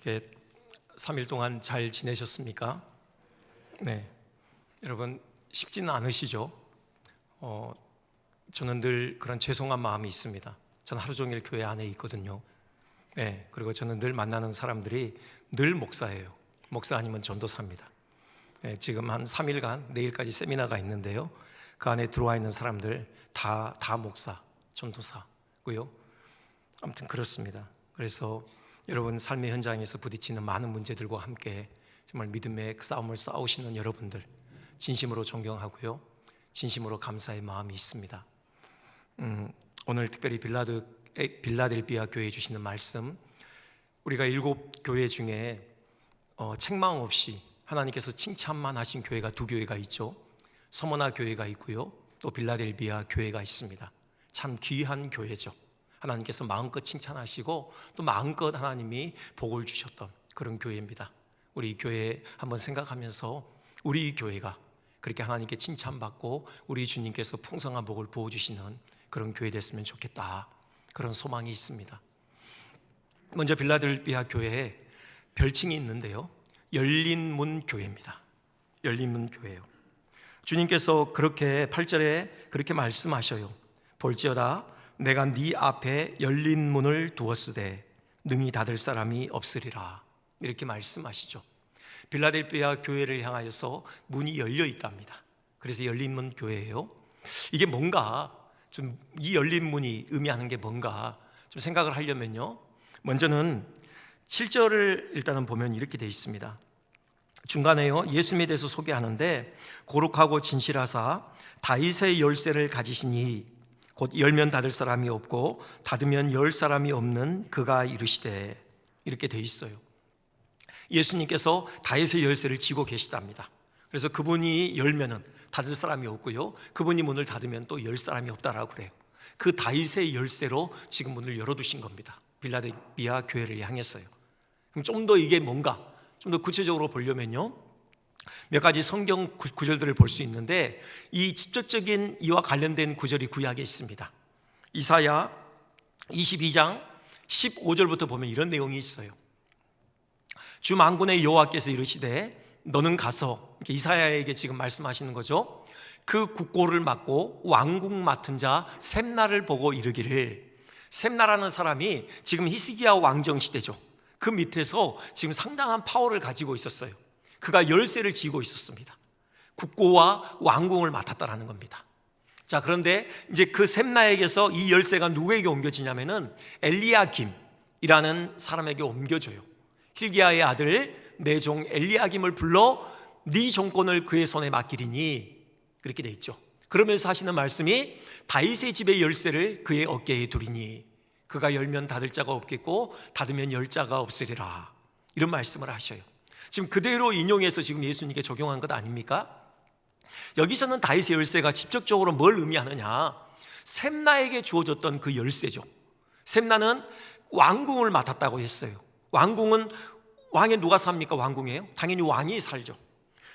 어떻게 3일 동안 잘 지내셨습니까? 네, 여러분 쉽지는 않으시죠? 저는 늘 그런 죄송한 마음이 있습니다. 저는 하루 종일 교회 안에 있거든요. 네, 그리고 저는 늘 만나는 사람들이 늘 목사예요. 목사 아니면 전도사입니다. 네, 지금 한 3일간 내일까지 세미나가 있는데요, 그 안에 들어와 있는 사람들 다 목사, 전도사고요. 아무튼 그렇습니다. 그래서 여러분 삶의 현장에서 부딪히는 많은 문제들과 함께 정말 믿음의 싸움을 싸우시는 여러분들 진심으로 존경하고요, 진심으로 감사의 마음이 있습니다. 오늘 특별히 빌라델비아 교회에 주시는 말씀, 우리가 7교회 중에 책망 없이 하나님께서 칭찬만 하신 교회가 2교회가 있죠. 서머나 교회가 있고요, 또 빌라델비아 교회가 있습니다. 참 귀한 교회죠. 하나님께서 마음껏 칭찬하시고 또 마음껏 하나님이 복을 주셨던 그런 교회입니다. 우리 교회 한번 생각하면서 우리 교회가 그렇게 하나님께 칭찬받고 우리 주님께서 풍성한 복을 부어주시는 그런 교회 됐으면 좋겠다, 그런 소망이 있습니다. 먼저 빌라델비아 교회에 별칭이 있는데요, 열린 문 교회입니다. 열린 문 교회요. 주님께서 그렇게 8절에 그렇게 말씀하셔요. 볼지어다 내가 네 앞에 열린 문을 두었으되 능히 닫을 사람이 없으리라, 이렇게 말씀하시죠. 빌라델비아 교회를 향하여서 문이 열려 있답니다. 그래서 열린 문 교회예요. 이게 뭔가 좀, 이 열린 문이 의미하는 게 뭔가 좀 생각을 하려면요, 먼저는 7절을 일단은 보면 이렇게 되어 있습니다. 중간에요, 예수님에 대해서 소개하는데 거룩하고 진실하사 다윗의 열쇠를 가지시니 곧 열면 닫을 사람이 없고 닫으면 열 사람이 없는 그가 이르시되, 이렇게 돼 있어요. 예수님께서 다윗의 열쇠를 쥐고 계시답니다. 그래서 그분이 열면은 닫을 사람이 없고요, 그분이 문을 닫으면 또 열 사람이 없다라고 그래요. 그 다윗의 열쇠로 지금 문을 열어두신 겁니다. 빌라델비아 교회를 향했어요. 그럼 좀 더 이게 뭔가 좀 더 구체적으로 보려면요, 몇 가지 성경 구절들을 볼 수 있는데 이 직접적인 이와 관련된 구절이 구약에 있습니다. 이사야 22장 15절부터 보면 이런 내용이 있어요. 주 만군의 여호와께서 이르시되 너는 가서, 이사야에게 지금 말씀하시는 거죠. 그 국고를 맡고 왕국 맡은 자 셈나를 보고 이르기를, 셈나라는 사람이 지금 히스기야 왕정 시대죠. 그 밑에서 지금 상당한 파워를 가지고 있었어요. 그가 열쇠를 쥐고 있었습니다. 국고와 왕궁을 맡았다라는 겁니다. 자, 그런데 이제 그 셈나에게서 이 열쇠가 누구에게 옮겨지냐면은 엘리야김이라는 사람에게 옮겨져요. hil기야의 아들 내 종 엘리야김을 불러 네 종권을 그의 손에 맡기리니, 그렇게 돼 있죠. 그러면서 하시는 말씀이 다윗의 집의 열쇠를 그의 어깨에 두리니 그가 열면 닫을 자가 없겠고 닫으면 열 자가 없으리라, 이런 말씀을 하셔요. 지금 그대로 인용해서 지금 예수님께 적용한 것 아닙니까? 여기서는 다윗의 열쇠가 직접적으로 뭘 의미하느냐, 셈나에게 주어졌던 그 열쇠죠. 셈나는 왕궁을 맡았다고 했어요. 왕궁은 왕에 누가 삽니까? 왕궁이에요? 당연히 왕이 살죠.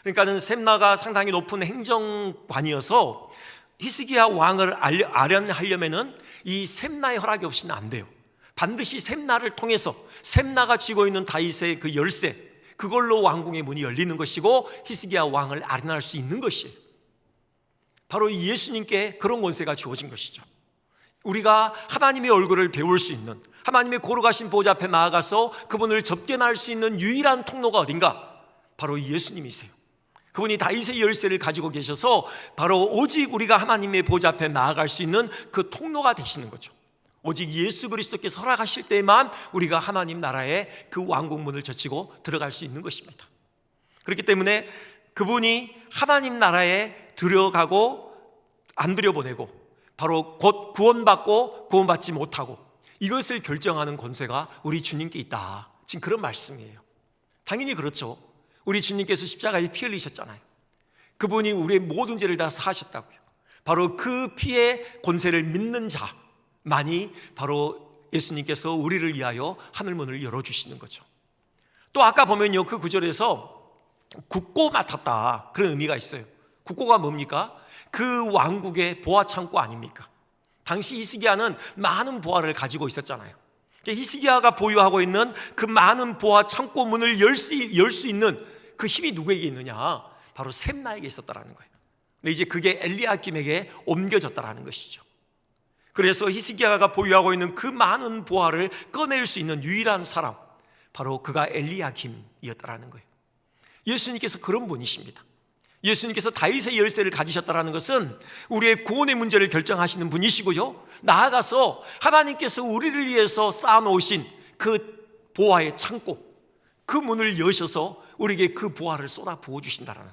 그러니까는 셈나가 상당히 높은 행정관이어서 히스기야 왕을 아련하려면은 이 셈나의 허락이 없이는 안 돼요. 반드시 셈나를 통해서 셈나가 쥐고 있는 다윗의 그 열쇠, 그걸로 왕궁의 문이 열리는 것이고 히스기야 왕을 아련할 수 있는 것이에요. 바로 예수님께 그런 권세가 주어진 것이죠. 우리가 하나님의 얼굴을 배울 수 있는, 하나님의 거룩하신 보좌 앞에 나아가서 그분을 접견할 수 있는 유일한 통로가 어딘가? 바로 예수님이세요. 그분이 다윗의 열쇠를 가지고 계셔서 바로 오직 우리가 하나님의 보좌 앞에 나아갈 수 있는 그 통로가 되시는 거죠. 오직 예수 그리스도께서 허락하실 때만 우리가 하나님 나라의 그 왕국문을 젖히고 들어갈 수 있는 것입니다. 그렇기 때문에 그분이 하나님 나라에 들어가고 안 들여보내고 바로 곧 구원받고 구원받지 못하고 이것을 결정하는 권세가 우리 주님께 있다, 지금 그런 말씀이에요. 당연히 그렇죠. 우리 주님께서 십자가에 피 흘리셨잖아요. 그분이 우리의 모든 죄를 다 사하셨다고요. 바로 그 피의 권세를 믿는 자만이 바로 예수님께서 우리를 위하여 하늘문을 열어주시는 거죠. 또 아까 보면요, 그 구절에서 국고 맡았다, 그런 의미가 있어요. 국고가 뭡니까? 그 왕국의 보아 창고 아닙니까? 당시 히스기야는 많은 보아를 가지고 있었잖아요. 히스기야가 보유하고 있는 그 많은 보화 창고 문을 열 수 있는 그 힘이 누구에게 있느냐? 바로 셈나에게 있었다라는 거예요. 근데 이제 그게 엘리야김에게 옮겨졌다라는 것이죠. 그래서 히스기야가 보유하고 있는 그 많은 보화를 꺼낼 수 있는 유일한 사람, 바로 그가 엘리야김이었다라는 거예요. 예수님께서 그런 분이십니다. 예수님께서 다윗의 열쇠를 가지셨다는 것은 우리의 구원의 문제를 결정하시는 분이시고요, 나아가서 하나님께서 우리를 위해서 쌓아놓으신 그 보화의 창고, 그 문을 여셔서 우리에게 그 보화를 쏟아 부어주신다는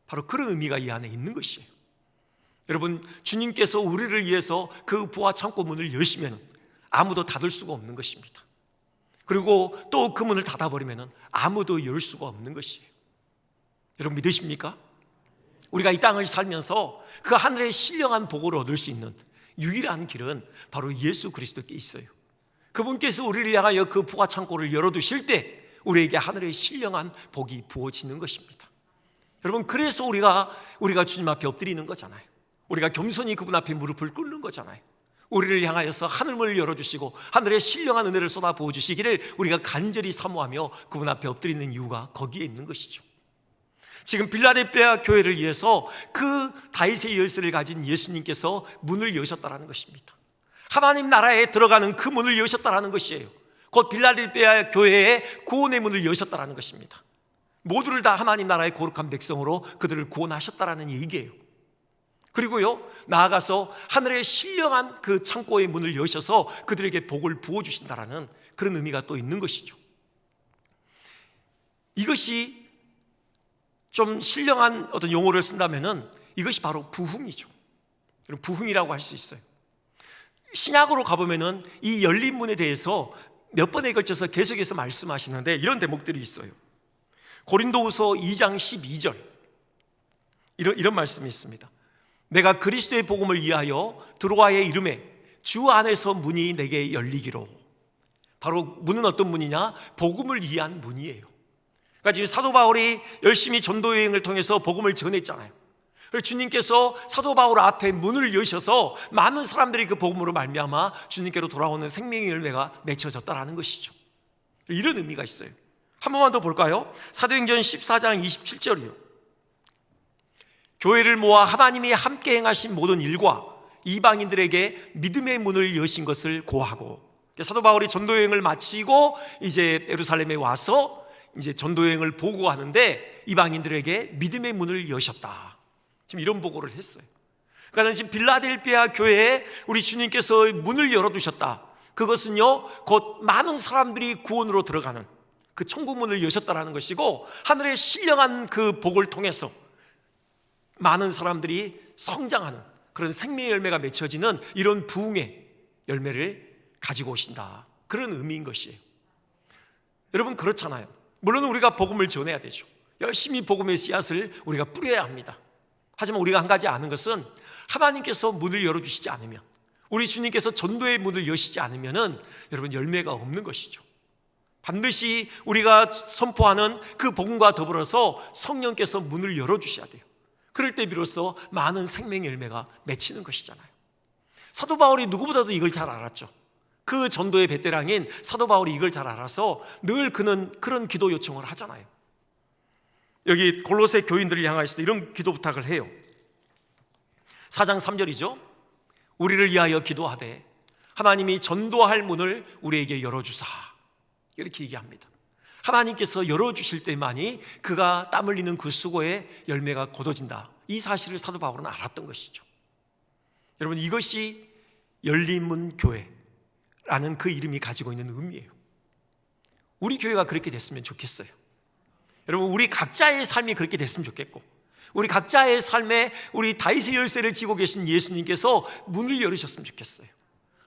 바로 그런 의미가 이 안에 있는 것이에요. 여러분, 주님께서 우리를 위해서 그 보화 창고 문을 여시면 아무도 닫을 수가 없는 것입니다. 그리고 또 그 문을 닫아버리면 아무도 열 수가 없는 것이에요. 여러분, 믿으십니까? 우리가 이 땅을 살면서 그 하늘의 신령한 복을 얻을 수 있는 유일한 길은 바로 예수 그리스도께 있어요. 그분께서 우리를 향하여 그 보화 창고를 열어두실 때 우리에게 하늘의 신령한 복이 부어지는 것입니다. 여러분, 그래서 우리가 주님 앞에 엎드리는 거잖아요. 우리가 겸손히 그분 앞에 무릎을 꿇는 거잖아요. 우리를 향하여서 하늘문을 열어주시고 하늘의 신령한 은혜를 쏟아 부어주시기를 우리가 간절히 사모하며 그분 앞에 엎드리는 이유가 거기에 있는 것이죠. 지금 빌라델피아 교회를 위해서 그 다윗의 열쇠를 가진 예수님께서 문을 여셨다라는 것입니다. 하나님 나라에 들어가는 그 문을 여셨다라는 것이에요. 곧 빌라델피아 교회의 구원의 문을 여셨다라는 것입니다. 모두를 다 하나님 나라의 거룩한 백성으로 그들을 구원하셨다라는 얘기예요. 그리고요, 나아가서 하늘의 신령한 그 창고의 문을 여셔서 그들에게 복을 부어주신다라는 그런 의미가 또 있는 것이죠. 이것이 좀 신령한 어떤 용어를 쓴다면은 이것이 바로 부흥이죠. 부흥이라고 할 수 있어요. 신약으로 가보면은 이 열린 문에 대해서 몇 번에 걸쳐서 계속해서 말씀하시는데 이런 대목들이 있어요. 고린도후서 2장 12절 이런 말씀이 있습니다. 내가 그리스도의 복음을 위하여 드로아의 이름에 주 안에서 문이 내게 열리기로. 바로 문은 어떤 문이냐? 복음을 위한 문이에요. 그러니까 지금 사도 바울이 열심히 전도 여행을 통해서 복음을 전했잖아요. 그래서 주님께서 사도 바울 앞에 문을 여셔서 많은 사람들이 그 복음으로 말미암아 주님께로 돌아오는 생명의 열매가 맺혀졌다라는 것이죠. 이런 의미가 있어요. 한 번만 더 볼까요? 사도행전 14장 27절이요. 교회를 모아 하나님이 함께 행하신 모든 일과 이방인들에게 믿음의 문을 여신 것을 고하고. 사도 바울이 전도 여행을 마치고 이제 예루살렘에 와서 이제 전도 여행을 보고하는데 이방인들에게 믿음의 문을 여셨다. 지금 이런 보고를 했어요. 그러니까 지금 빌라델피아 교회에 우리 주님께서 문을 열어두셨다. 그것은요, 곧 많은 사람들이 구원으로 들어가는 그 천국문을 여셨다라는 것이고, 하늘의 신령한 그 복을 통해서 많은 사람들이 성장하는 그런 생명의 열매가 맺혀지는 이런 부흥의 열매를 가지고 오신다. 그런 의미인 것이에요. 여러분, 그렇잖아요. 물론 우리가 복음을 전해야 되죠. 열심히 복음의 씨앗을 우리가 뿌려야 합니다. 하지만 우리가 한 가지 아는 것은 하나님께서 문을 열어주시지 않으면, 우리 주님께서 전도의 문을 여시지 않으면은 여러분 열매가 없는 것이죠. 반드시 우리가 선포하는 그 복음과 더불어서 성령께서 문을 열어주셔야 돼요. 그럴 때 비로소 많은 생명의 열매가 맺히는 것이잖아요. 사도 바울이 누구보다도 이걸 잘 알았죠. 그 전도의 베테랑인 사도 바울이 이걸 잘 알아서 늘 그는 그런 기도 요청을 하잖아요. 여기 골로새 교인들을 향하여서 이런 기도 부탁을 해요. 4장 3절이죠. 우리를 위하여 기도하되 하나님이 전도할 문을 우리에게 열어주사. 이렇게 얘기합니다. 하나님께서 열어주실 때만이 그가 땀 흘리는 그 수고의 열매가 거둬진다. 이 사실을 사도 바울은 알았던 것이죠. 여러분, 이것이 열린문 교회라는 그 이름이 가지고 있는 의미예요. 우리 교회가 그렇게 됐으면 좋겠어요. 여러분, 우리 각자의 삶이 그렇게 됐으면 좋겠고, 우리 각자의 삶에 우리 다윗의 열쇠를 쥐고 계신 예수님께서 문을 열으셨으면 좋겠어요.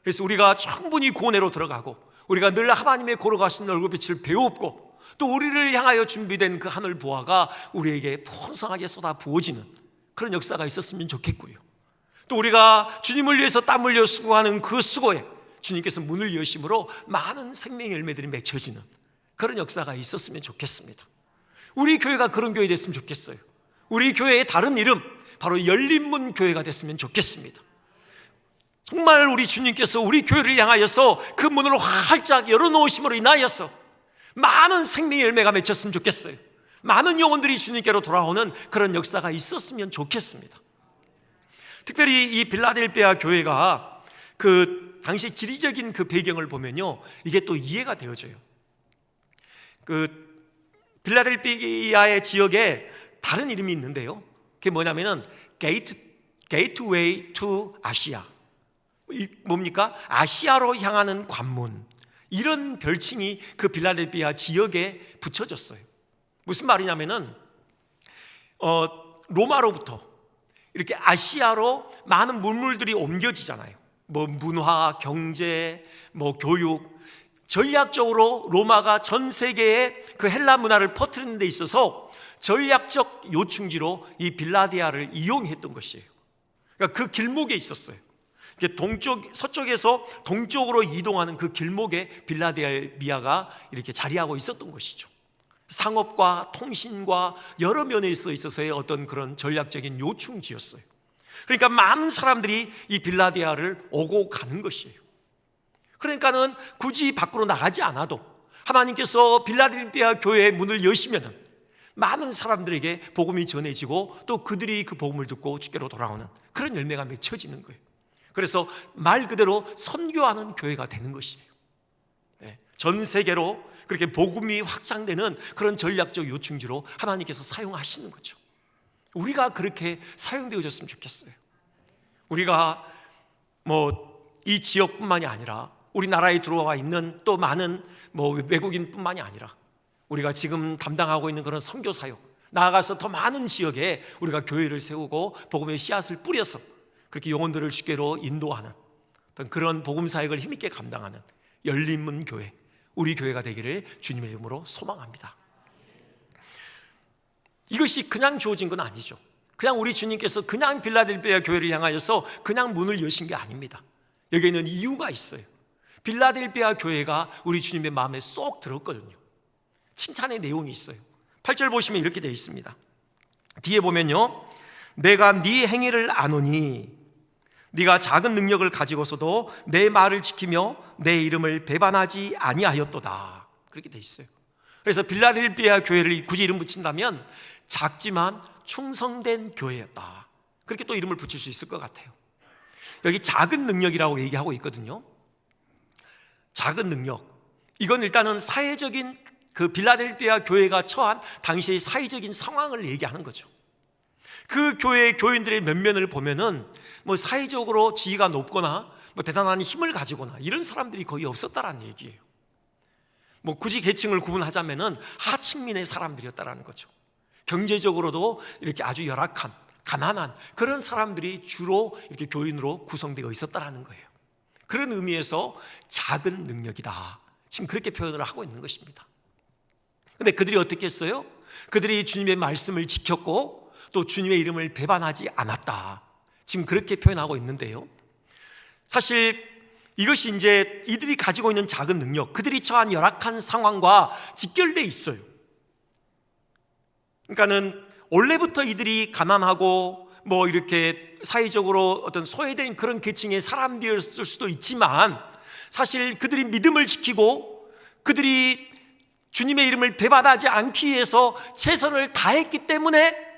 그래서 우리가 충분히 구원회로 들어가고, 우리가 늘 하나님의 걸어가신 얼굴빛을 배웠고, 또 우리를 향하여 준비된 그 하늘 보화가 우리에게 풍성하게 쏟아 부어지는 그런 역사가 있었으면 좋겠고요. 또 우리가 주님을 위해서 땀 흘려 수고하는 그 수고에 주님께서 문을 여심으로 많은 생명의 열매들이 맺혀지는 그런 역사가 있었으면 좋겠습니다. 우리 교회가 그런 교회 됐으면 좋겠어요. 우리 교회의 다른 이름, 바로 열린문 교회가 됐으면 좋겠습니다. 정말 우리 주님께서 우리 교회를 향하여서 그 문을 활짝 열어놓으심으로 인하여서 많은 생명의 열매가 맺혔으면 좋겠어요. 많은 영혼들이 주님께로 돌아오는 그런 역사가 있었으면 좋겠습니다. 특별히 이 빌라델비아 교회가 그 당시 지리적인 그 배경을 보면요, 이게 또 이해가 되어져요. 그 빌라델비아의 지역에 다른 이름이 있는데요, 그게 뭐냐면은 게이트웨이 투 아시아, 뭡니까? 아시아로 향하는 관문, 이런 별칭이 그 빌라델비아 지역에 붙여졌어요. 무슨 말이냐면은 로마로부터 이렇게 아시아로 많은 문물들이 옮겨지잖아요. 뭐 문화, 경제, 뭐 교육, 전략적으로 로마가 전 세계에 그 헬라 문화를 퍼뜨리는 데 있어서 전략적 요충지로 이 빌라디아를 이용했던 것이에요. 그러니까 그 길목에 있었어요. 서쪽에서 동쪽으로 이동하는 그 길목에 빌라델비아가 이렇게 자리하고 있었던 것이죠. 상업과 통신과 여러 면에 있어서의 어떤 그런 전략적인 요충지였어요. 그러니까 많은 사람들이 이 빌라델비아를 오고 가는 것이에요. 그러니까는 굳이 밖으로 나가지 않아도 하나님께서 빌라델비아 교회의 문을 여시면은 많은 사람들에게 복음이 전해지고 또 그들이 그 복음을 듣고 주께로 돌아오는 그런 열매가 맺혀지는 거예요. 그래서 말 그대로 선교하는 교회가 되는 것이에요. 전 세계로 그렇게 복음이 확장되는 그런 전략적 요충지로 하나님께서 사용하시는 거죠. 우리가 그렇게 사용되어졌으면 좋겠어요. 우리가 이 지역뿐만이 아니라 우리나라에 들어와 있는 또 많은 외국인뿐만이 아니라 우리가 지금 담당하고 있는 그런 선교 사역, 나아가서 더 많은 지역에 우리가 교회를 세우고 복음의 씨앗을 뿌려서 그렇게 영혼들을 주께로 인도하는 어떤 그런 복음 사역을 힘있게 감당하는 열린문 교회, 우리 교회가 되기를 주님의 이름으로 소망합니다. 이것이 그냥 주어진 건 아니죠. 그냥 우리 주님께서 그냥 빌라델비아 교회를 향하여서 그냥 문을 여신 게 아닙니다. 여기에는 이유가 있어요. 빌라델비아 교회가 우리 주님의 마음에 쏙 들었거든요. 칭찬의 내용이 있어요. 8절 보시면 이렇게 되어 있습니다. 뒤에 보면요, 내가 네 행위를 아노니 네가 작은 능력을 가지고서도 내 말을 지키며 내 이름을 배반하지 아니하였도다, 그렇게 되어 있어요. 그래서 빌라델비아 교회를 굳이 이름 붙인다면 작지만 충성된 교회였다, 그렇게 또 이름을 붙일 수 있을 것 같아요. 여기 작은 능력이라고 얘기하고 있거든요. 작은 능력, 이건 일단은 사회적인 그 빌라델비아 교회가 처한 당시의 사회적인 상황을 얘기하는 거죠. 그 교회의 교인들의 면면을 보면은 사회적으로 지위가 높거나 대단한 힘을 가지거나 이런 사람들이 거의 없었다라는 얘기예요. 굳이 계층을 구분하자면은 하층민의 사람들이었다라는 거죠. 경제적으로도 이렇게 아주 열악한, 가난한 그런 사람들이 주로 이렇게 교인으로 구성되어 있었다라는 거예요. 그런 의미에서 작은 능력이다, 지금 그렇게 표현을 하고 있는 것입니다. 근데 그들이 어떻게 했어요? 그들이 주님의 말씀을 지켰고 또 주님의 이름을 배반하지 않았다, 지금 그렇게 표현하고 있는데요, 사실 이것이 이제 이들이 가지고 있는 작은 능력, 그들이 처한 열악한 상황과 직결되어 있어요. 그러니까는 원래부터 이들이 가난하고 이렇게 사회적으로 어떤 소외된 그런 계층의 사람들이었을 수도 있지만, 사실 그들이 믿음을 지키고 그들이 주님의 이름을 배반하지 않기 위해서 최선을 다했기 때문에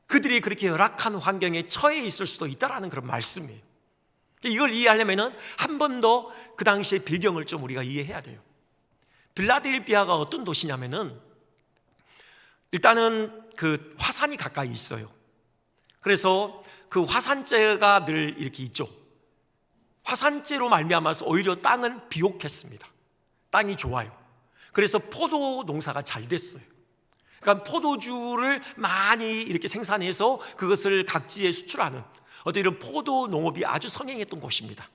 그들이 그렇게 열악한 환경에 처해 있을 수도 있다라는 그런 말씀이에요. 이걸 이해하려면 한 번 더 그 당시의 배경을 좀 우리가 이해해야 돼요. 빌라델비아가 어떤 도시냐면은 일단은 그 화산이 가까이 있어요. 그래서 그 화산재가 늘 이렇게 있죠. 화산재로 말미암아서 오히려 땅은 비옥했습니다. 땅이 좋아요. 그래서 포도 농사가 잘 됐어요. 그러니까 포도주를 많이 이렇게 생산해서 그것을 각지에 수출하는 어떤 이런 포도 농업이 아주 성행했던 곳입니다.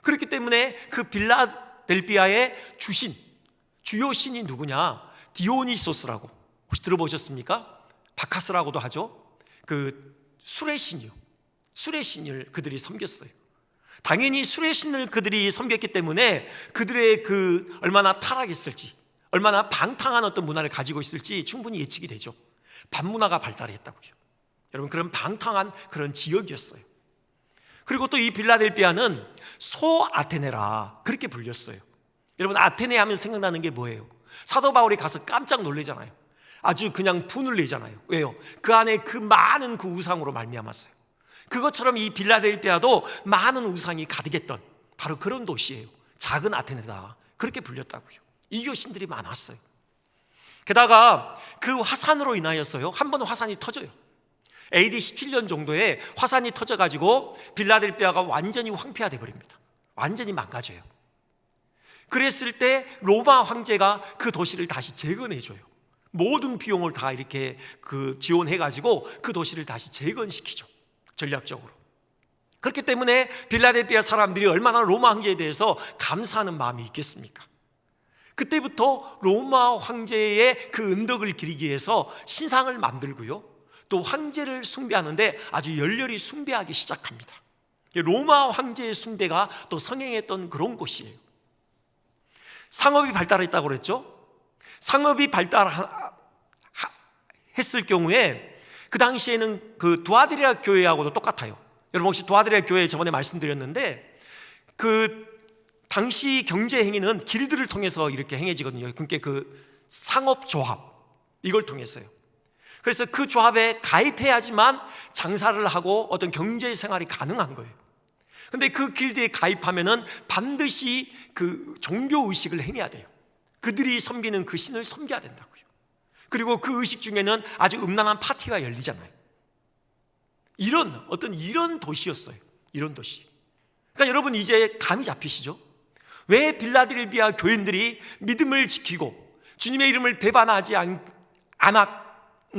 그렇기 때문에 그 빌라델비아의 주요 신이 누구냐? 디오니소스라고 혹시 들어보셨습니까? 바카스라고도 하죠. 그 술의 신이요. 술의 신을 그들이 섬겼어요. 당연히 술의 신을 그들이 섬겼기 때문에 그들의 그 얼마나 타락했을지, 얼마나 방탕한 어떤 문화를 가지고 있을지 충분히 예측이 되죠. 반문화가 발달했다고요. 여러분, 그런 방탕한 그런 지역이었어요. 그리고 또 이 빌라델비아는 소 아테네라 그렇게 불렸어요. 여러분, 아테네 하면 생각나는 게 뭐예요? 사도 바울이 가서 깜짝 놀라잖아요. 아주 그냥 분을 내잖아요. 왜요? 그 안에 그 많은 그 우상으로 말미암았어요. 그것처럼 이 빌라델비아도 많은 우상이 가득했던 바로 그런 도시예요. 작은 아테네다 그렇게 불렸다고요. 이교신들이 많았어요. 게다가 그 화산으로 인하여서요, 한 번 화산이 터져요. AD 17년 정도에 화산이 터져가지고 빌라델비아가 완전히 황폐화돼 버립니다. 완전히 망가져요. 그랬을 때 로마 황제가 그 도시를 다시 재건해줘요. 모든 비용을 다 이렇게 지원해가지고 그 도시를 다시 재건시키죠. 전략적으로. 그렇기 때문에 빌라델비아 사람들이 얼마나 로마 황제에 대해서 감사하는 마음이 있겠습니까? 그때부터 로마 황제의 그 은덕을 기리기 위해서 신상을 만들고요, 또 황제를 숭배하는데 아주 열렬히 숭배하기 시작합니다. 로마 황제의 숭배가 또 성행했던 그런 곳이에요. 상업이 발달했다고 그랬죠. 상업이 발달했을 경우에 그 당시에는 그 두아드리아 교회하고도 똑같아요. 여러분 혹시 두아드리아 교회 저번에 말씀드렸는데 그 당시 경제 행위는 길드를 통해서 이렇게 행해지거든요. 그러니까 그 상업조합, 이걸 통해서요. 그래서 그 조합에 가입해야지만 장사를 하고 어떤 경제 생활이 가능한 거예요. 근데 그 길드에 가입하면은 반드시 그 종교 의식을 행해야 돼요. 그들이 섬기는 그 신을 섬겨야 된다고요. 그리고 그 의식 중에는 아주 음란한 파티가 열리잖아요. 이런 도시였어요. 이런 도시. 그러니까 여러분 이제 감이 잡히시죠? 왜 빌라델비아 교인들이 믿음을 지키고 주님의 이름을 배반하지 않은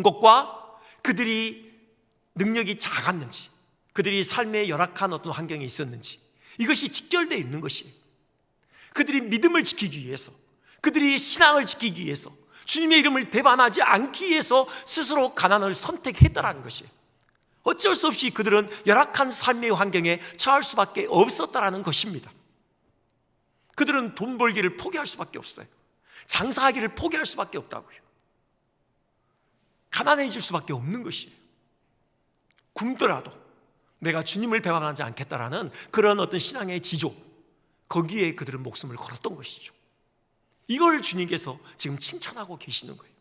것과 그들이 능력이 작았는지, 그들이 삶의 열악한 어떤 환경에 있었는지, 이것이 직결되어 있는 것이에요. 그들이 믿음을 지키기 위해서, 그들이 신앙을 지키기 위해서, 주님의 이름을 배반하지 않기 위해서 스스로 가난을 선택했다라는 것이에요. 어쩔 수 없이 그들은 열악한 삶의 환경에 처할 수밖에 없었다라는 것입니다. 그들은 돈 벌기를 포기할 수밖에 없어요. 장사하기를 포기할 수밖에 없다고요. 가난해질 수밖에 없는 것이에요. 굶더라도 내가 주님을 배반하지 않겠다라는 그런 어떤 신앙의 지조, 거기에 그들은 목숨을 걸었던 것이죠. 이걸 주님께서 지금 칭찬하고 계시는 거예요.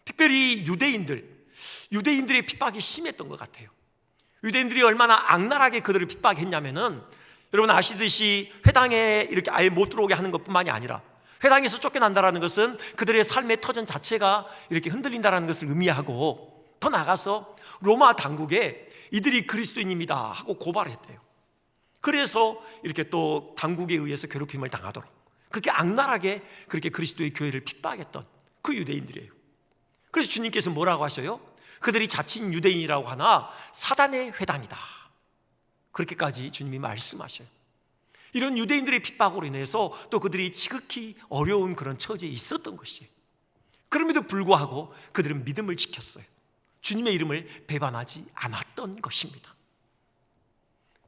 특별히 유대인들의 핍박이 심했던 것 같아요. 유대인들이 얼마나 악랄하게 그들을 핍박했냐면은, 여러분 아시듯이 회당에 이렇게 아예 못 들어오게 하는 것뿐만이 아니라, 회당에서 쫓겨난다라는 것은 그들의 삶의 터전 자체가 이렇게 흔들린다라는 것을 의미하고, 더 나아가서 로마 당국에 이들이 그리스도인입니다 하고 고발을 했대요. 그래서 이렇게 또 당국에 의해서 괴롭힘을 당하도록 그렇게 악랄하게 그렇게 그리스도의 교회를 핍박했던 그 유대인들이에요. 그래서 주님께서 뭐라고 하셔요? 그들이 자칭 유대인이라고 하나 사단의 회당이다, 그렇게까지 주님이 말씀하셔요. 이런 유대인들의 핍박으로 인해서 또 그들이 지극히 어려운 그런 처지에 있었던 것이에요. 그럼에도 불구하고 그들은 믿음을 지켰어요. 주님의 이름을 배반하지 않았던 것입니다.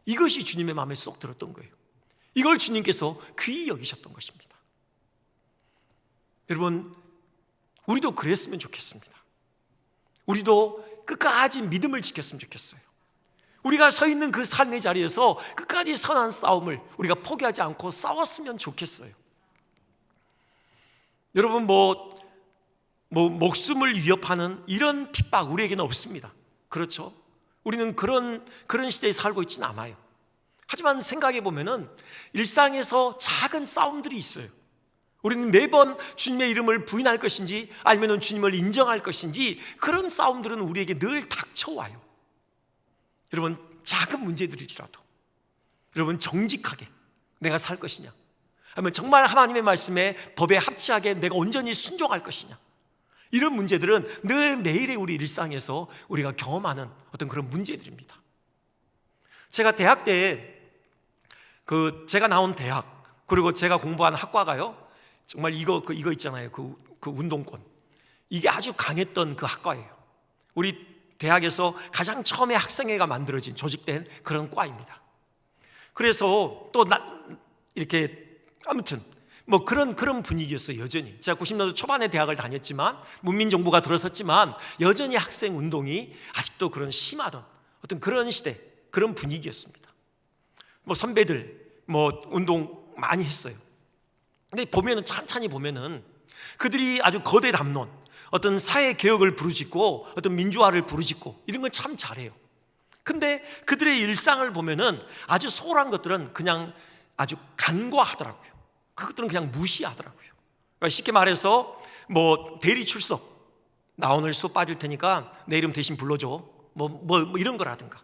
이것이 주님의 마음에 쏙 들었던 거예요. 이걸 주님께서 귀히 여기셨던 것입니다. 여러분, 우리도 그랬으면 좋겠습니다. 우리도 끝까지 믿음을 지켰으면 좋겠어요. 우리가 서 있는 그 삶의 자리에서 끝까지 선한 싸움을 우리가 포기하지 않고 싸웠으면 좋겠어요. 여러분 목숨을 위협하는 이런 핍박 우리에게는 없습니다. 그렇죠? 우리는 그런 시대에 살고 있지는 않아요. 하지만 생각해 보면은 일상에서 작은 싸움들이 있어요. 우리는 매번 주님의 이름을 부인할 것인지 아니면 주님을 인정할 것인지, 그런 싸움들은 우리에게 늘 닥쳐와요. 여러분, 작은 문제들일지라도 여러분 정직하게 내가 살 것이냐, 아니면 정말 하나님의 말씀에 법에 합치하게 내가 온전히 순종할 것이냐, 이런 문제들은 늘 매일의 우리 일상에서 우리가 경험하는 어떤 그런 문제들입니다. 제가 대학 때 제가 나온 대학, 그리고 제가 공부한 학과가요, 정말 이거 있잖아요. 그 운동권, 이게 아주 강했던 그 학과예요. 우리 대학에서 가장 처음에 학생회가 만들어진, 조직된 그런 과입니다. 그래서 또 이렇게 아무튼 그런 분위기였어요. 여전히 제가 90년대 초반에 대학을 다녔지만, 문민정부가 들어섰지만 여전히 학생 운동이 아직도 그런 심하던 어떤 그런 시대, 그런 분위기였습니다. 뭐 선배들 뭐 운동 많이 했어요. 근데 보면은 찬찬히 보면은 그들이 아주 거대 담론, 어떤 사회 개혁을 부르짖고 어떤 민주화를 부르짖고 이런 건 참 잘해요. 근데 그들의 일상을 보면은 아주 소홀한 것들은 그냥 아주 간과하더라고요. 그것들은 그냥 무시하더라고요. 그러니까 쉽게 말해서 뭐 대리 출석, 나 오늘 수업 빠질 테니까 내 이름 대신 불러줘, 뭐 이런 거라든가,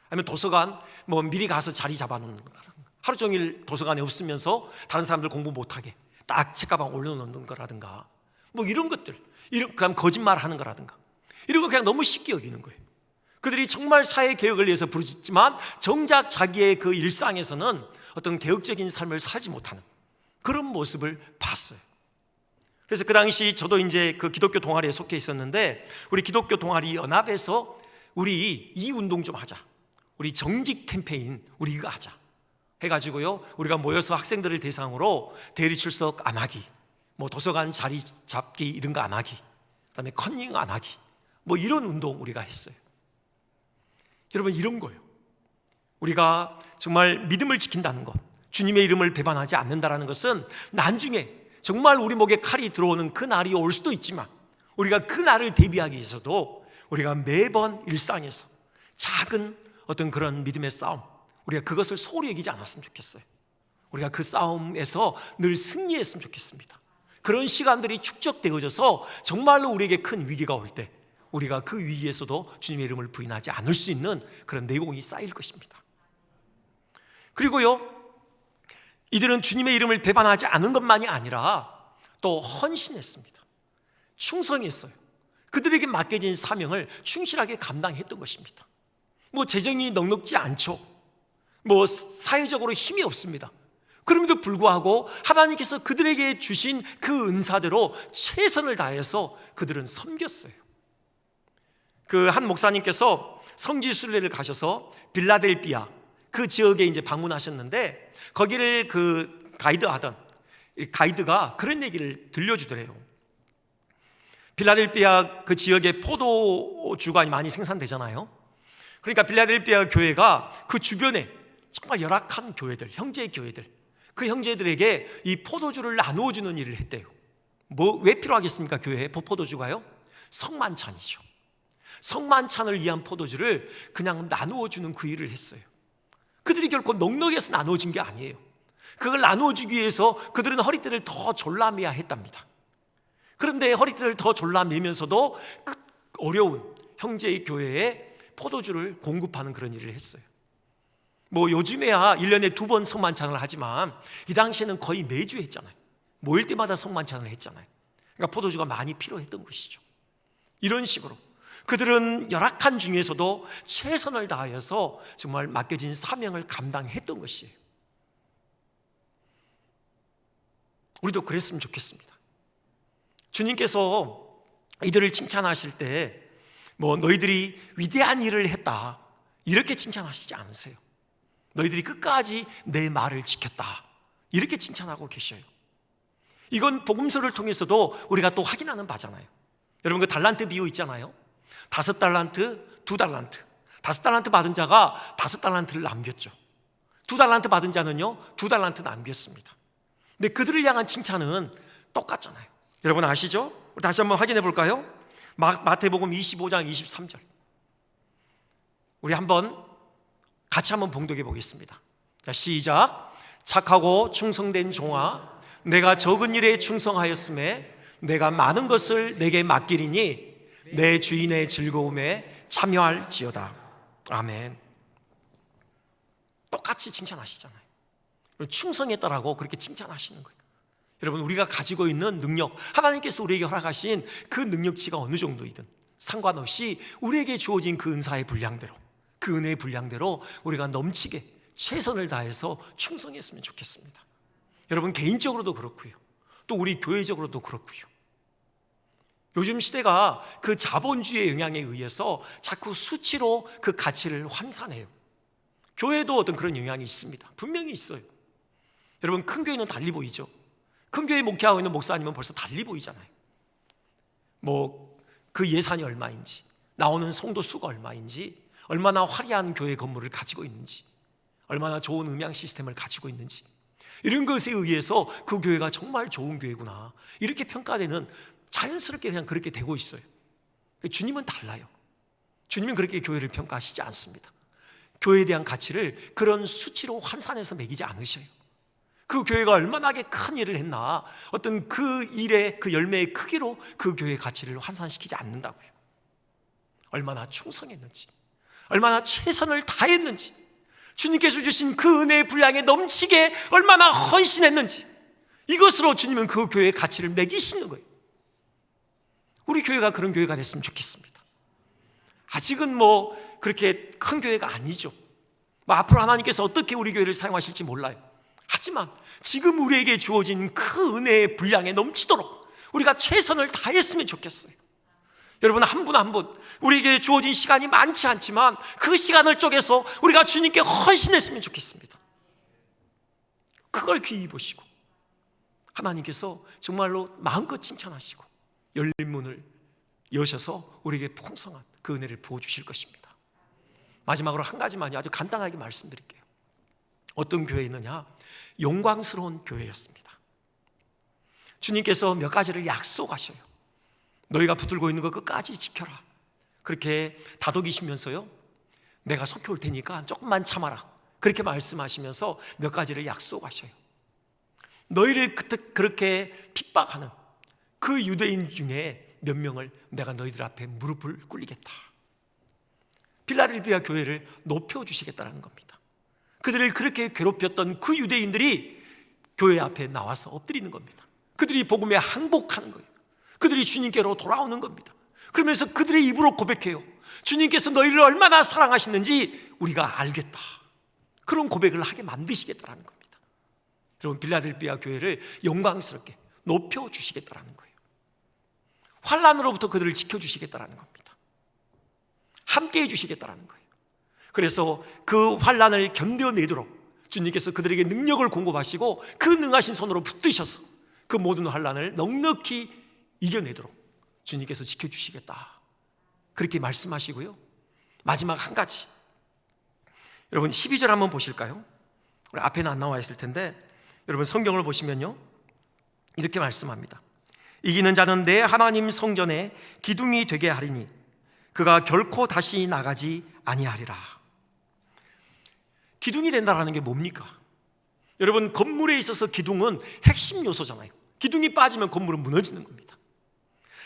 아니면 도서관 뭐 미리 가서 자리 잡아놓는 거라든가, 하루 종일 도서관에 없으면서 다른 사람들 공부 못하게 딱 책가방 올려놓는 거라든가, 뭐 이런 것들, 그다음 거짓말하는 거라든가, 이런 거 그냥 너무 쉽게 여기는 거예요. 그들이 정말 사회 개혁을 위해서 부르짖지만 정작 자기의 그 일상에서는 어떤 개혁적인 삶을 살지 못하는 그런 모습을 봤어요. 그래서 그 당시 저도 이제 그 기독교 동아리에 속해 있었는데, 우리 기독교 동아리 연합에서 우리 이 운동 좀 하자, 우리 정직 캠페인 우리 이거 하자 해가지고요, 우리가 모여서 학생들을 대상으로 대리 출석 안 하기, 뭐 도서관 자리 잡기 이런 거 안 하기, 그다음에 컨닝 안 하기, 뭐 이런 운동 우리가 했어요. 여러분, 이런 거예요. 우리가 정말 믿음을 지킨다는 것, 주님의 이름을 배반하지 않는다는 것은 나중에 정말 우리 목에 칼이 들어오는 그 날이 올 수도 있지만, 우리가 그 날을 대비하기 위해서도 우리가 매번 일상에서 작은 어떤 그런 믿음의 싸움, 우리가 그것을 소홀히 여기지 않았으면 좋겠어요. 우리가 그 싸움에서 늘 승리했으면 좋겠습니다. 그런 시간들이 축적되어져서 정말로 우리에게 큰 위기가 올 때 우리가 그 위기에서도 주님의 이름을 부인하지 않을 수 있는 그런 내공이 쌓일 것입니다. 그리고요, 이들은 주님의 이름을 배반하지 않은 것만이 아니라 또 헌신했습니다. 충성했어요. 그들에게 맡겨진 사명을 충실하게 감당했던 것입니다. 뭐 재정이 넉넉지 않죠. 뭐 사회적으로 힘이 없습니다. 그럼에도 불구하고 하나님께서 그들에게 주신 그 은사대로 최선을 다해서 그들은 섬겼어요. 그 한 목사님께서 성지 순례를 가셔서 빌라델비아 그 지역에 이제 방문하셨는데, 거기를 그 가이드하던 가이드가 그런 얘기를 들려주더래요. 빌라델비아 그 지역에 포도주가 많이 생산되잖아요. 그러니까 빌라델비아 교회가 그 주변에 정말 열악한 교회들, 형제 교회들, 그 형제들에게 이 포도주를 나누어 주는 일을 했대요. 뭐 왜 필요하겠습니까? 교회에 포도주가요? 성만찬이죠. 성만찬을 위한 포도주를 그냥 나누어 주는 그 일을 했어요. 그들이 결코 넉넉해서 나누어 준 게 아니에요. 그걸 나누어 주기 위해서 그들은 허리띠를 더 졸라매야 했답니다. 그런데 허리띠를 더 졸라매면서도 그 어려운 형제의 교회에 포도주를 공급하는 그런 일을 했어요. 뭐 요즘에야 1년에 2번 성만찬을 하지만 이 당시에는 거의 매주 했잖아요. 모일 때마다 성만찬을 했잖아요. 그러니까 포도주가 많이 필요했던 것이죠. 이런 식으로 그들은 열악한 중에서도 최선을 다하여서 정말 맡겨진 사명을 감당했던 것이에요. 우리도 그랬으면 좋겠습니다. 주님께서 이들을 칭찬하실 때 뭐 너희들이 위대한 일을 했다 이렇게 칭찬하시지 않으세요. 너희들이 끝까지 내 말을 지켰다 이렇게 칭찬하고 계셔요. 이건 복음서를 통해서도 우리가 또 확인하는 바잖아요. 여러분, 그 달란트 비유 있잖아요. 5달란트, 2달란트. 5달란트 받은 자가 5달란트를 남겼죠. 2달란트 받은 자는요 2달란트 남겼습니다. 근데 그들을 향한 칭찬은 똑같잖아요. 여러분 아시죠? 다시 한번 확인해 볼까요? 마태복음 25장 23절. 우리 같이 한번 봉독해 보겠습니다. 자, 시작. 착하고 충성된 종아, 내가 적은 일에 충성하였음에 내가 많은 것을 내게 맡기리니 내 주인의 즐거움에 참여할지어다. 아멘. 똑같이 칭찬하시잖아요. 충성했다라고 그렇게 칭찬하시는 거예요. 여러분, 우리가 가지고 있는 능력, 하나님께서 우리에게 허락하신 그 능력치가 어느 정도이든 상관없이 우리에게 주어진 그 은사의 분량대로, 그 은혜의 분량대로 우리가 넘치게 최선을 다해서 충성했으면 좋겠습니다. 여러분, 개인적으로도 그렇고요, 또 우리 교회적으로도 그렇고요. 요즘 시대가 그 자본주의의 영향에 의해서 자꾸 수치로 그 가치를 환산해요. 교회도 어떤 그런 영향이 있습니다. 분명히 있어요. 여러분, 큰 교회는 달리 보이죠. 큰 교회 목회하고 있는 목사님은 벌써 달리 보이잖아요. 뭐 그 예산이 얼마인지, 나오는 성도 수가 얼마인지, 얼마나 화려한 교회 건물을 가지고 있는지, 얼마나 좋은 음향 시스템을 가지고 있는지, 이런 것에 의해서 그 교회가 정말 좋은 교회구나 이렇게 평가되는, 자연스럽게 그냥 그렇게 되고 있어요. 주님은 달라요. 주님은 그렇게 교회를 평가하시지 않습니다. 교회에 대한 가치를 그런 수치로 환산해서 매기지 않으셔요. 그 교회가 얼마나 큰 일을 했나, 어떤 그 일의 그 열매의 크기로 그 교회의 가치를 환산시키지 않는다고요. 얼마나 충성했는지, 얼마나 최선을 다했는지, 주님께서 주신 그 은혜의 분량에 넘치게 얼마나 헌신했는지, 이것으로 주님은 그 교회의 가치를 매기시는 거예요. 우리 교회가 그런 교회가 됐으면 좋겠습니다. 아직은 그렇게 큰 교회가 아니죠. 앞으로 하나님께서 어떻게 우리 교회를 사용하실지 몰라요. 하지만 지금 우리에게 주어진 그 은혜의 분량에 넘치도록 우리가 최선을 다했으면 좋겠어요. 여러분, 한 분 한 분 우리에게 주어진 시간이 많지 않지만 그 시간을 쪼개서 우리가 주님께 헌신했으면 좋겠습니다. 그걸 귀히 보시고 하나님께서 정말로 마음껏 칭찬하시고 열린 문을 여셔서 우리에게 풍성한 그 은혜를 부어주실 것입니다. 마지막으로 한 가지만요, 아주 간단하게 말씀드릴게요. 어떤 교회에 있느냐? 영광스러운 교회였습니다. 주님께서 몇 가지를 약속하셔요. 너희가 붙들고 있는 거 끝까지 지켜라. 그렇게 다독이시면서요, 내가 속히 올 테니까 조금만 참아라, 그렇게 말씀하시면서 몇 가지를 약속하셔요. 너희를 그렇게 핍박하는 그 유대인 중에 몇 명을 내가 너희들 앞에 무릎을 꿇리겠다. 필라델피아 교회를 높여주시겠다는 겁니다. 그들을 그렇게 괴롭혔던 그 유대인들이 교회 앞에 나와서 엎드리는 겁니다. 그들이 복음에 항복하는 거예요. 그들이 주님께로 돌아오는 겁니다. 그러면서 그들의 입으로 고백해요. 주님께서 너희를 얼마나 사랑하시는지 우리가 알겠다. 그런 고백을 하게 만드시겠다는 겁니다. 여러분, 필라델피아 교회를 영광스럽게 높여주시겠다는 거예요. 환난으로부터 그들을 지켜주시겠다는 겁니다. 함께 해주시겠다는 거예요. 그래서 그 환난을 견뎌내도록 주님께서 그들에게 능력을 공급하시고 그 능하신 손으로 붙드셔서 그 모든 환난을 넉넉히 이겨내도록 주님께서 지켜주시겠다, 그렇게 말씀하시고요. 마지막 한 가지, 여러분 12절 한번 보실까요? 우리 앞에는 안 나와 있을 텐데 여러분 성경을 보시면요, 이렇게 말씀합니다. 이기는 자는 내 하나님 성전에 기둥이 되게 하리니 그가 결코 다시 나가지 아니하리라. 기둥이 된다는 게 뭡니까? 여러분, 건물에 있어서 기둥은 핵심 요소잖아요. 기둥이 빠지면 건물은 무너지는 겁니다.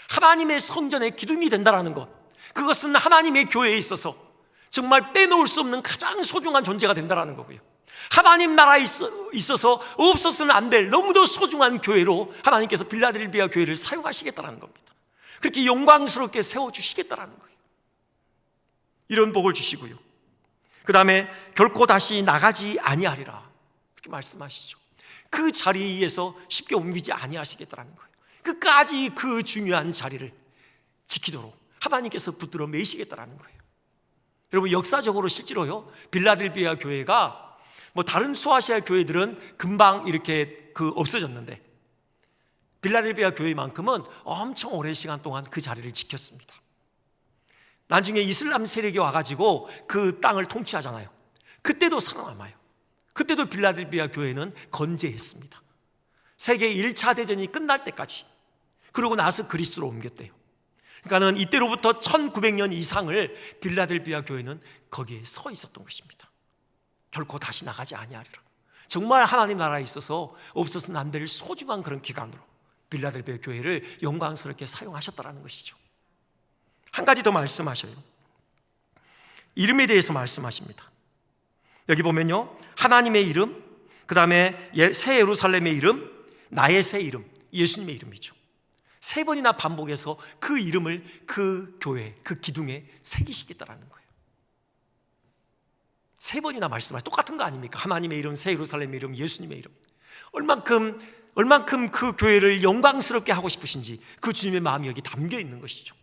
하나님의 성전에 기둥이 된다는 것, 그것은 하나님의 교회에 있어서 정말 빼놓을 수 없는 가장 소중한 존재가 된다는 거고요. 하나님 나라에 있어서 없어서는 안 될 너무도 소중한 교회로 하나님께서 필라델피아 교회를 사용하시겠다는 겁니다. 그렇게 영광스럽게 세워주시겠다는 거예요. 이런 복을 주시고요. 그 다음에 결코 다시 나가지 아니하리라, 그렇게 말씀하시죠. 그 자리에서 쉽게 옮기지 아니하시겠다는 거예요. 끝까지 그 중요한 자리를 지키도록 하나님께서 붙들어 매시겠다는 거예요. 여러분, 역사적으로 실제로요, 빌라델피아 교회가 다른 소아시아 교회들은 금방 이렇게 없어졌는데 빌라델피아 교회만큼은 엄청 오랜 시간 동안 그 자리를 지켰습니다. 나중에 이슬람 세력이 와가지고 그 땅을 통치하잖아요. 그때도 살아남아요. 그때도 빌라델피아 교회는 건재했습니다. 세계 1차 대전이 끝날 때까지. 그러고 나서 그리스로 옮겼대요. 그러니까는 이때로부터 1900년 이상을 빌라델피아 교회는 거기에 서 있었던 것입니다. 결코 다시 나가지 아니하리라. 정말 하나님 나라에 있어서 없어서는 안 될 소중한 그런 기관으로 빌라델피아 교회를 영광스럽게 사용하셨다는 것이죠. 한 가지 더 말씀하셔요. 이름에 대해서 말씀하십니다. 여기 보면요, 하나님의 이름, 그 다음에 새 예루살렘의 이름, 나의 새 이름, 예수님의 이름이죠. 세 번이나 반복해서 그 이름을 그 교회, 그 기둥에 새기시겠다는 거예요. 세 번이나 말씀하시, 똑같은 거 아닙니까? 하나님의 이름, 새 예루살렘의 이름, 예수님의 이름. 얼만큼 그 교회를 영광스럽게 하고 싶으신지 그 주님의 마음이 여기 담겨 있는 것이죠.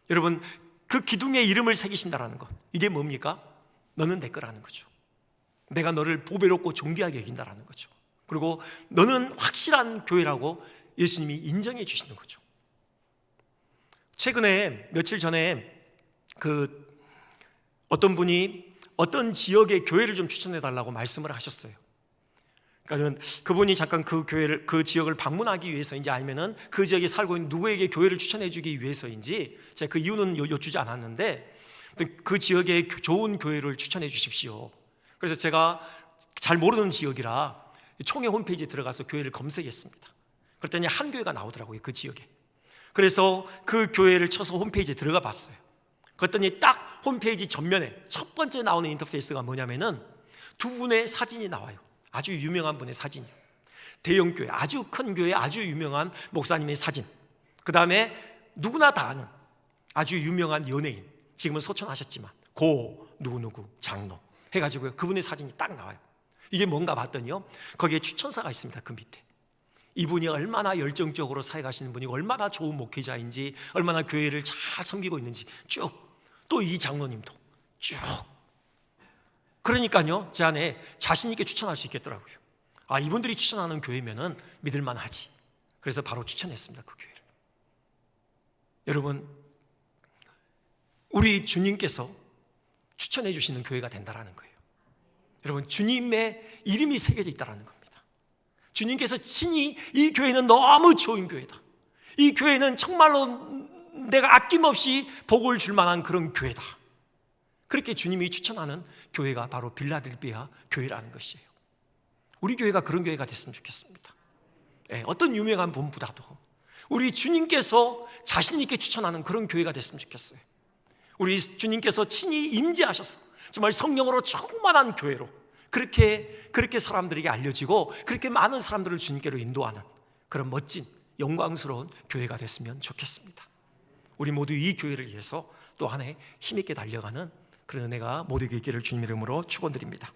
여러분, 그 기둥에 이름을 새기신다는 것, 이게 뭡니까? 너는 내 거라는 거죠. 내가 너를 보배롭고 존귀하게 여긴다는 거죠. 그리고 너는 확실한 교회라고 예수님이 인정해 주시는 거죠. 최근에 며칠 전에 어떤 분이 어떤 지역의 교회를 좀 추천해 달라고 말씀을 하셨어요. 그러니까 그분이 잠깐 그 교회를, 그 지역을 방문하기 위해서인지 아니면은 그 지역에 살고 있는 누구에게 교회를 추천해 주기 위해서인지 제가 그 이유는 여쭈지 않았는데 그 지역에 좋은 교회를 추천해 주십시오. 그래서 제가 잘 모르는 지역이라 총회 홈페이지에 들어가서 교회를 검색했습니다. 그랬더니 한 교회가 나오더라고요, 그 지역에. 그래서 그 교회를 쳐서 홈페이지에 들어가 봤어요. 그랬더니 딱 홈페이지 전면에 첫 번째 나오는 인터페이스가 뭐냐면은 두 분의 사진이 나와요. 아주 유명한 분의 사진이에요. 대형교회, 아주 큰 교회, 아주 유명한 목사님의 사진. 그 다음에 누구나 다 아는 아주 유명한 연예인, 지금은 소천하셨지만 고 누구누구 장로 해가지고요, 그분의 사진이 딱 나와요. 이게 뭔가 봤더니요, 거기에 추천사가 있습니다. 그 밑에 이분이 얼마나 열정적으로 사역하시는 분이고 얼마나 좋은 목회자인지, 얼마나 교회를 잘 섬기고 있는지 쭉, 또 이 장로님도 쭉. 그러니까요, 제 안에 자신 있게 추천할 수 있겠더라고요. 아, 이분들이 추천하는 교회면은 믿을만 하지. 그래서 바로 추천했습니다, 그 교회를. 여러분, 우리 주님께서 추천해 주시는 교회가 된다라는 거예요. 여러분, 주님의 이름이 새겨져 있다는 겁니다. 주님께서 친히 이 교회는 너무 좋은 교회다, 이 교회는 정말로 내가 아낌없이 복을 줄 만한 그런 교회다, 그렇게 주님이 추천하는 교회가 바로 빌라델비아 교회라는 것이에요. 우리 교회가 그런 교회가 됐으면 좋겠습니다. 어떤 유명한 분보다도 우리 주님께서 자신 있게 추천하는 그런 교회가 됐으면 좋겠어요. 우리 주님께서 친히 임재하셔서 정말 성령으로 충만한 교회로 그렇게 사람들에게 알려지고 그렇게 많은 사람들을 주님께로 인도하는 그런 멋진 영광스러운 교회가 됐으면 좋겠습니다. 우리 모두 이 교회를 위해서 또 한 해 힘있게 달려가는 그런 은혜가 모두에게 있기를 주님 이름으로 축원드립니다.